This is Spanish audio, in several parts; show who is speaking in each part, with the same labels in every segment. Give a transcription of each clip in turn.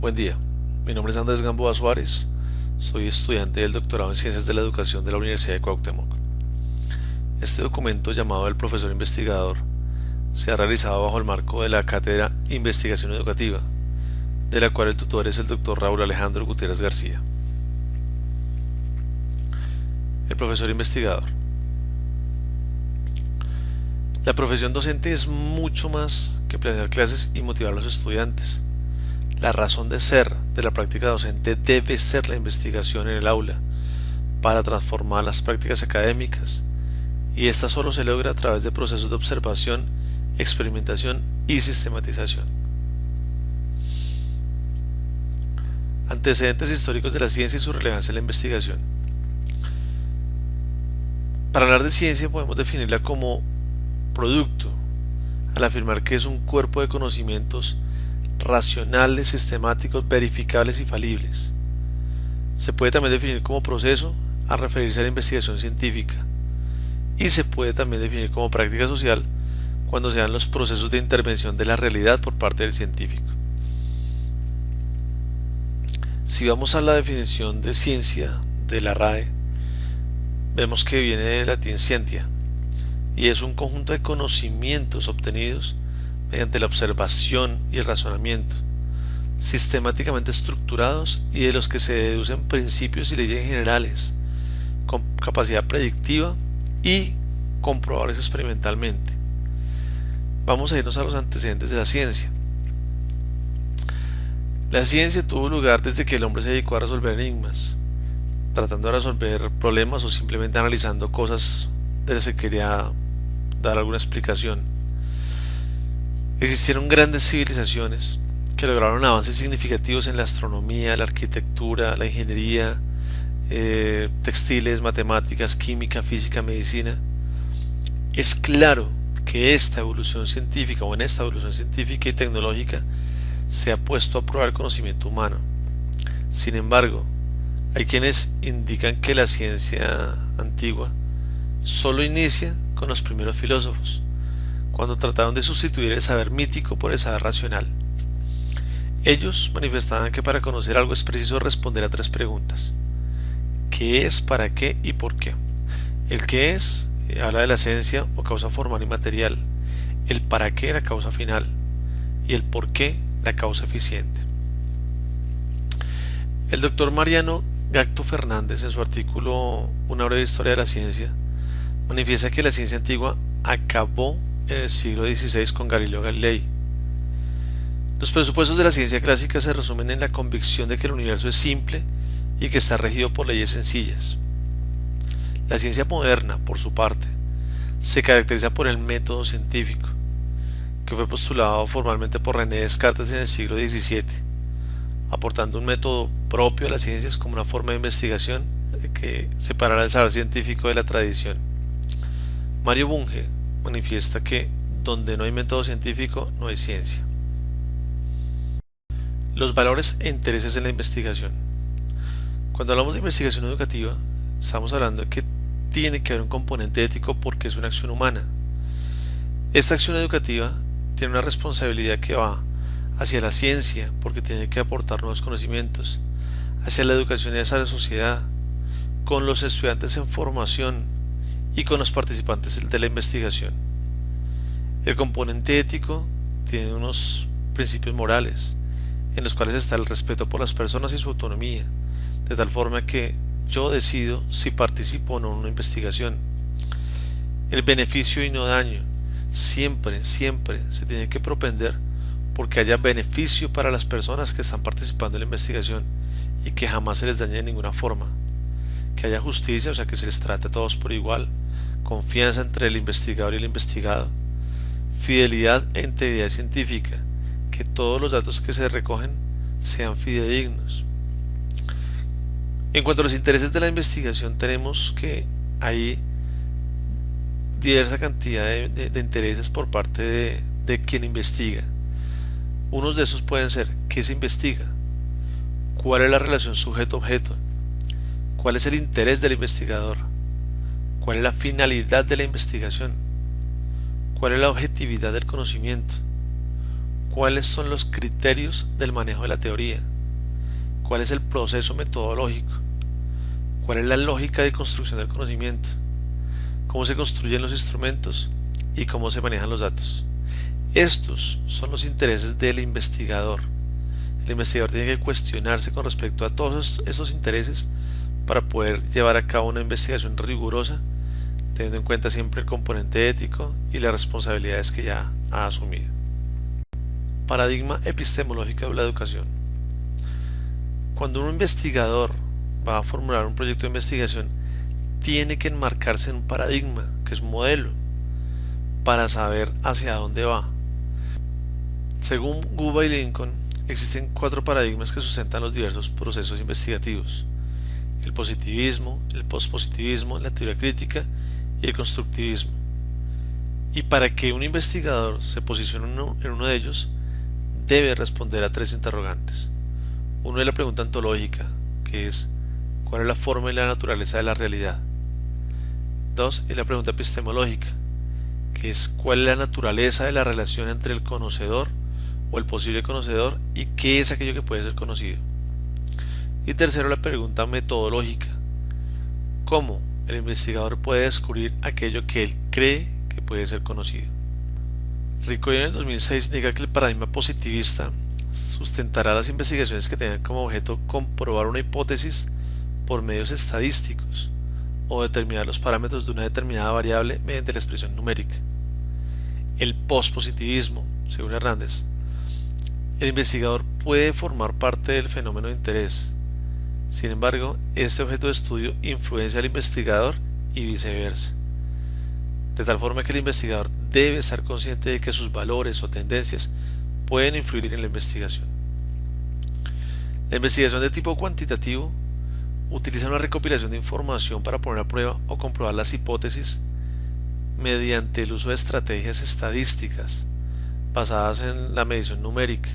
Speaker 1: Buen día, mi nombre es Andrés Gamboa Suárez, soy estudiante del doctorado en Ciencias de la Educación de la Universidad de Cuauhtémoc. Este documento, llamado El Profesor Investigador, se ha realizado bajo el marco de la Cátedra Investigación Educativa, de la cual el tutor es el doctor Raúl Alejandro Gutiérrez García. El profesor investigador. La profesión docente es mucho más que planear clases y motivar a los estudiantes. La razón de ser de la práctica docente debe ser la investigación en el aula para transformar las prácticas académicas, y esta solo se logra a través de procesos de observación, experimentación y sistematización. Antecedentes históricos de la ciencia y su relevancia en la investigación. Para hablar de ciencia podemos definirla como producto, al afirmar que es un cuerpo de conocimientos racionales, sistemáticos, verificables y falibles. Se puede también definir como proceso al referirse a la investigación científica, y se puede también definir como práctica social cuando se dan los procesos de intervención de la realidad por parte del científico. Si vamos a la definición de ciencia de la RAE, vemos que viene del latín scientia, y es un conjunto de conocimientos obtenidos mediante la observación y el razonamiento, sistemáticamente estructurados y de los que se deducen principios y leyes generales, con capacidad predictiva y comprobables experimentalmente. Vamos a irnos a los antecedentes de la ciencia. La ciencia tuvo lugar desde que el hombre se dedicó a resolver enigmas, tratando de resolver problemas o simplemente analizando cosas de las que quería dar alguna explicación. Existieron grandes civilizaciones que lograron avances significativos en la astronomía, la arquitectura, la ingeniería, textiles, matemáticas, química, física, medicina. Es claro que esta evolución científica o en esta evolución científica y tecnológica se ha puesto a prueba el conocimiento humano. Sin embargo, hay quienes indican que la ciencia antigua solo inicia con los primeros filósofos, cuando trataron de sustituir el saber mítico por el saber racional. Ellos manifestaban que para conocer algo es preciso responder a tres preguntas: ¿qué es, para qué y por qué? El qué es habla de la esencia o causa formal y material, el para qué la causa final y el por qué la causa eficiente. El doctor Mariano Gacto Fernández, en su artículo Una breve historia de la ciencia, manifiesta que la ciencia antigua acabó en el siglo XVI con Galileo Galilei. Los presupuestos de la ciencia clásica se resumen en la convicción de que el universo es simple y que está regido por leyes sencillas. La ciencia moderna, por su parte, se caracteriza por el método científico, que fue postulado formalmente por René Descartes en el siglo XVII, aportando un método propio a las ciencias como una forma de investigación que separara el saber científico de la tradición. Mario Bunge manifiesta que donde no hay método científico no hay ciencia. Los valores e intereses en la investigación. Cuando hablamos de investigación educativa, estamos hablando de que tiene que haber un componente ético porque es una acción humana. Esta acción educativa tiene una responsabilidad que va hacia la ciencia porque tiene que aportar nuevos conocimientos, hacia la educación y hacia la sociedad, con los estudiantes en formación y con los participantes de la investigación. El componente ético tiene unos principios morales, en los cuales está el respeto por las personas y su autonomía, de tal forma que yo decido si participo o no en una investigación. El beneficio y no daño, siempre se tiene que propender porque haya beneficio para las personas que están participando en la investigación y que jamás se les dañe de ninguna forma. Que haya justicia, o sea que se les trate a todos por igual, confianza entre el investigador y el investigado, fidelidad e integridad científica, que todos los datos que se recogen sean fidedignos. En cuanto a los intereses de la investigación, tenemos que hay diversa cantidad de intereses por parte de quien investiga. Unos de esos pueden ser: ¿qué se investiga? ¿Cuál es la relación sujeto-objeto? ¿Cuál es el interés del investigador? ¿Cuál es la finalidad de la investigación? ¿Cuál es la objetividad del conocimiento? ¿Cuáles son los criterios del manejo de la teoría? ¿Cuál es el proceso metodológico? ¿Cuál es la lógica de construcción del conocimiento? ¿Cómo se construyen los instrumentos? ¿Y cómo se manejan los datos? Estos son los intereses del investigador. El investigador tiene que cuestionarse con respecto a todos esos intereses para poder llevar a cabo una investigación rigurosa, teniendo en cuenta siempre el componente ético y las responsabilidades que ya ha asumido. Paradigma epistemológico de la educación. Cuando un investigador va a formular un proyecto de investigación, tiene que enmarcarse en un paradigma, que es un modelo, para saber hacia dónde va. Según Guba y Lincoln, existen 4 paradigmas que sustentan los diversos procesos investigativos: el positivismo, el pospositivismo, la teoría crítica y el constructivismo. Y para que un investigador se posicione en uno de ellos, debe responder a 3 interrogantes. Uno es la pregunta ontológica, que es ¿cuál es la forma y la naturaleza de la realidad? 2 es la pregunta epistemológica, que es ¿cuál es la naturaleza de la relación entre el conocedor o el posible conocedor y qué es aquello que puede ser conocido? Y tercero, la pregunta metodológica, ¿cómo el investigador puede descubrir aquello que él cree que puede ser conocido? Ricoeur en el 2006 niega que el paradigma positivista sustentará las investigaciones que tengan como objeto comprobar una hipótesis por medios estadísticos o determinar los parámetros de una determinada variable mediante la expresión numérica. El pospositivismo, según Hernández, el investigador puede formar parte del fenómeno de interés. Sin embargo, este objeto de estudio influencia al investigador y viceversa, de tal forma que el investigador debe estar consciente de que sus valores o tendencias pueden influir en la investigación. La investigación de tipo cuantitativo utiliza una recopilación de información para poner a prueba o comprobar las hipótesis mediante el uso de estrategias estadísticas basadas en la medición numérica,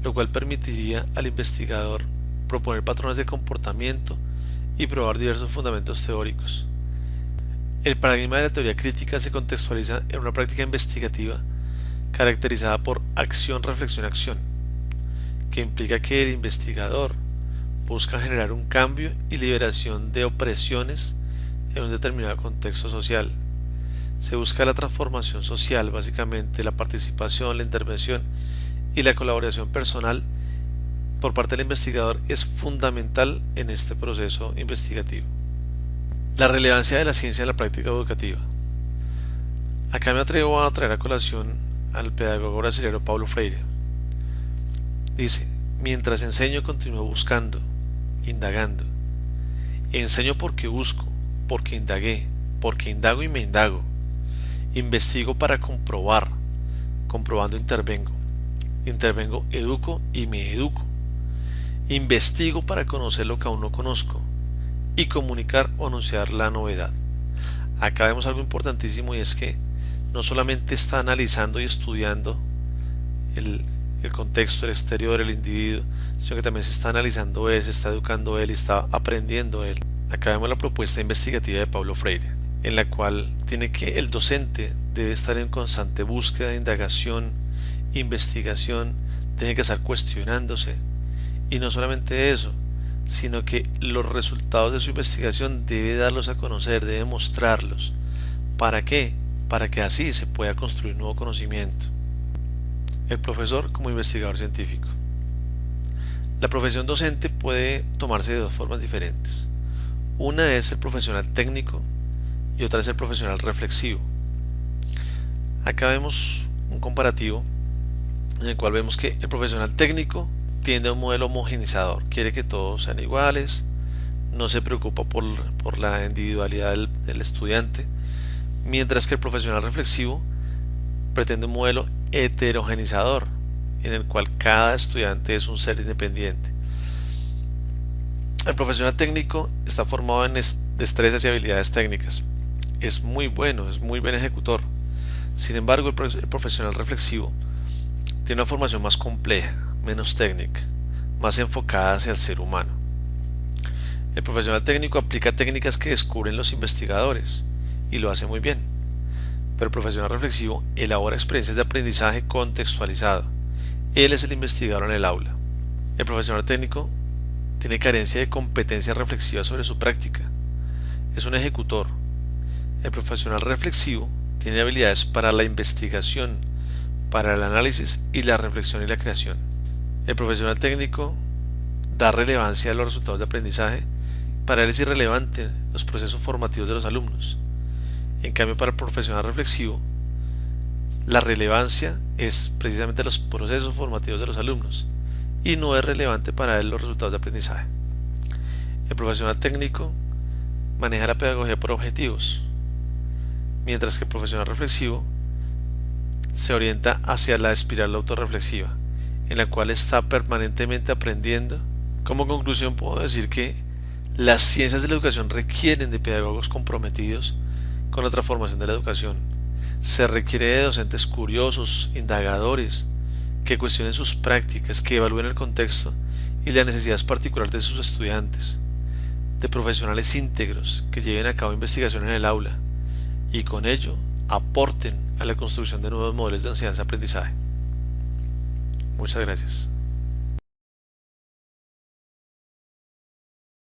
Speaker 1: lo cual permitiría al investigador proponer patrones de comportamiento y probar diversos fundamentos teóricos. El paradigma de la teoría crítica se contextualiza en una práctica investigativa caracterizada por acción-reflexión-acción, que implica que el investigador busca generar un cambio y liberación de opresiones en un determinado contexto social. Se busca la transformación social, básicamente la participación, la intervención y la colaboración personal por parte del investigador es fundamental en este proceso investigativo. La relevancia de la ciencia en la práctica educativa. Acá me atrevo a traer a colación al pedagogo brasileño Paulo Freire. Dice: mientras enseño continúo buscando, indagando. Enseño porque busco, porque indagué, porque indago y me indago. Investigo para comprobar, comprobando intervengo. Intervengo, educo y me educo. Investigo para conocer lo que aún no conozco y comunicar o anunciar la novedad. Acá vemos algo importantísimo, y es que no solamente está analizando y estudiando el contexto, el exterior, el individuo, sino que también se está analizando él, se está educando él y está aprendiendo él. Acá vemos la propuesta investigativa de Paulo Freire, en la cual el docente debe estar en constante búsqueda de indagación, investigación, tiene que estar cuestionándose, y no solamente eso, sino que los resultados de su investigación debe darlos a conocer, debe mostrarlos. ¿Para qué? Para que así se pueda construir nuevo conocimiento. El profesor como investigador científico. La profesión docente puede tomarse de 2 formas diferentes. Una es el profesional técnico y otra es el profesional reflexivo. Acá vemos un comparativo en el cual vemos que el profesional técnico tiende a un modelo homogenizador, quiere que todos sean iguales, no se preocupa por la individualidad del estudiante, mientras que el profesional reflexivo pretende un modelo heterogenizador, en el cual cada estudiante es un ser independiente. El profesional técnico está formado en destrezas y habilidades técnicas, es muy bueno, es muy buen ejecutor. Sin embargo, el profesional reflexivo tiene una formación más compleja, menos técnica, más enfocada hacia el ser humano. El profesional técnico aplica técnicas que descubren los investigadores y lo hace muy bien, pero el profesional reflexivo elabora experiencias de aprendizaje contextualizado. Él es el investigador en el aula. El profesional técnico tiene carencia de competencia reflexiva sobre su práctica. Es un ejecutor. El profesional reflexivo tiene habilidades para la investigación, para el análisis y la reflexión y la creación. El profesional técnico da relevancia a los resultados de aprendizaje. Para él es irrelevante los procesos formativos de los alumnos. En cambio, para el profesional reflexivo, la relevancia es precisamente los procesos formativos de los alumnos y no es relevante para él los resultados de aprendizaje. El profesional técnico maneja la pedagogía por objetivos, mientras que el profesional reflexivo se orienta hacia la espiral autorreflexiva, en la cual está permanentemente aprendiendo. Como conclusión puedo decir que las ciencias de la educación requieren de pedagogos comprometidos con la transformación de la educación. Se requiere de docentes curiosos, indagadores, que cuestionen sus prácticas, que evalúen el contexto y las necesidades particulares de sus estudiantes, de profesionales íntegros que lleven a cabo investigación en el aula y con ello aporten a la construcción de nuevos modelos de enseñanza-aprendizaje. Muchas gracias.